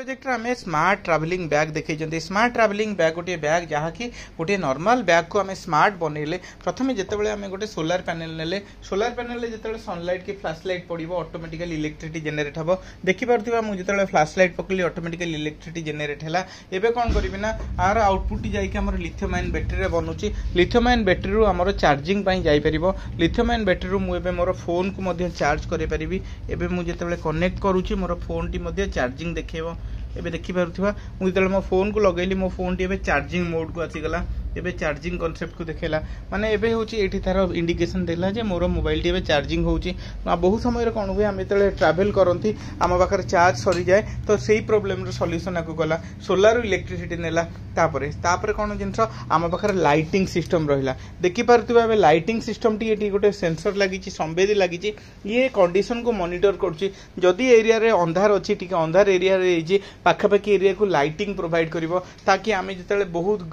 Project आम smart travelling bag देखते smart travelling bag गोटे बैग जहाँकि गोटे नॉर्मल बैग को आम स्मार्ट बनइले प्रथम जिते आम गोटे सोलार पैनल नेले सोलार पैनल जो सनलाइट की फ्लैश लाइट पड़ो ऑटोमेटिकली इलेक्ट्रिसिटी जेनेरेट हम देखिपा मुझे फ्लैश लाइट पकड़ी ऑटोमेटिकली इलेक्ट्रिसिटी जेनेरेट है एबे कौन करी ना आर आउटपुट जाइए लिथियम आयन बैटेरी बनूची लिथियम आयन बैटेरी आम चार्जिंग जापर लिथियम आयन बैटेरी मुझे मोर फोन को चार्ज करें एबे मुझे कनेक्ट करुच्ची मोर फोन टी चार्जिंग देखेब एबे देखिपा मुझे मो फोन को लगेली मो फोन टी चार्जिंग मोड को आसीगला एबे चार्जिंग कॉन्सेप्ट को देखेला माने एबे होची एठी तार इंडिकेशन देला जे मोर मोबाइल टी एबे चार्जिंग होची बहुत समय कौन हुए आम जो ट्रावेल करती आम पाखे चार्ज सरी जाए तो सही प्रोब्लेम सॉल्यूशन आपको गला सोलार इलेक्ट्रिसिटी नेला तापर कौन जिनस आम पाखे लाइटिंग सिस्टम रहा देखिपे लाइटिंग सिस्टम टी ये गोटे सेंसर लगी संवेदी लगी ये कंडीशन को मॉनिटर करुँची एरिया रे अंधार अच्छी टी अंधार एरिया पाखापाखि एरिया को लाइटिंग प्रोवाइड कर ताकि आम जो बहुत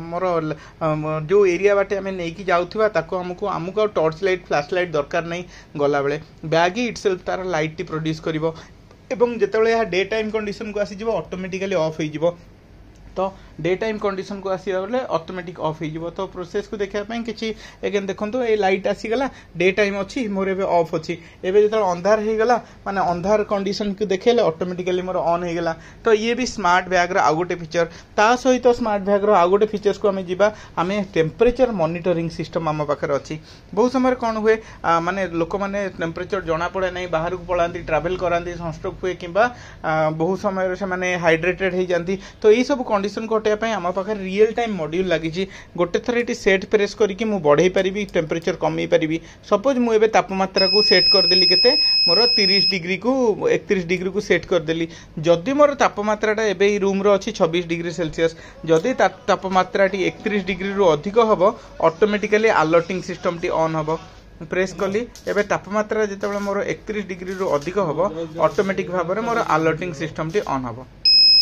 मोर जो एरिया बाटे आम नहीं जाऊा आमको आमको टॉर्च लाइट फ्लैश लाइट दरकार नहीं गला बेले बैग ही इटसेल्फ तार लाइट टी प्रोड्यूस करिवो एवं जेतेबेले यह डे टाइम कंडीशन को आसीजिवो ऑटोमेटिकली ऑफ हो तो डे टाइम कंडीशन को आसला बेले ऑटोमेटिक ऑफ हो तो प्रोसेस को देखापी किसी एगेन देखो ये लाइट आसीगला डे टाइम अच्छी मोर एवं ऑफ अच्छी एवं जो अंधार हो गला माने अंधार कंडीशन को देखेले ऑटोमेटिकली मोर ऑन हो गला तो ये भी स्मार्ट बैग आउ गोटे फीचर ता सहित स्मार्ट बैग आउ गोटे फीचर्स को आम जा आम टेम्परेचर मॉनिटरिंग सिस्टम आम पाखे अच्छी बहुत समय कौन हुए माने लोक मैंने टेम्परेचर जना पड़े ना बाहर को पलांती ट्रावेल कराती सनस्ट्रोक हुए कि बहुत समय से हाइड्रेटेड हो जाती तो यही सब कंडीशन को हटाई आम पाखे रियल टाइम मॉड्यूल लगी गोटे थर ये सेट प्रेस करके बढ़े पारि टेम्परेचर कमे पारि सपोज मुझे तापमात्रा को सेट करदेली केते मोर 30 डिग्री को 31 डिग्री को सेट करदेली जदि मोर तापमात्रा एबे रूम रो अच्छी 26 डिग्री सेल्सियस जदि तापमात्रा 31 डिग्री रु अधिक हम automatically alerting system T on हम प्रेस कली एबे तापमात्रा जिते मोर 31 डिग्री रु अधिक हम ऑटोमेटिक भाव में मोर अलर्टिंग सिस्टम टी ऑन हम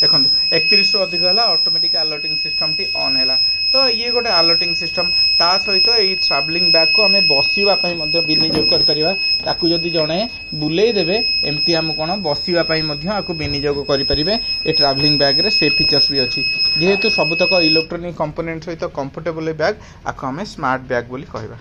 देखो 31 रु अधिक है automatic alerting system T on है तो ये गोटे अलर्टिंग सिस्टम ता सहित ये ट्रावेलिंग बैग को आम बसवाई विनियोग कर जदि जड़े बुले देवे एमती आम कौन बसवाई विनियोग करेंगे ये ट्रावेलिंग बैग रे से फीचर्स भी अच्छी जेहेतु सबुतक इलेक्ट्रोनिक कंपोनेंट सहित कंफर्टेबल बैग आपको आम स्मार्ट बैग बोली कहवा।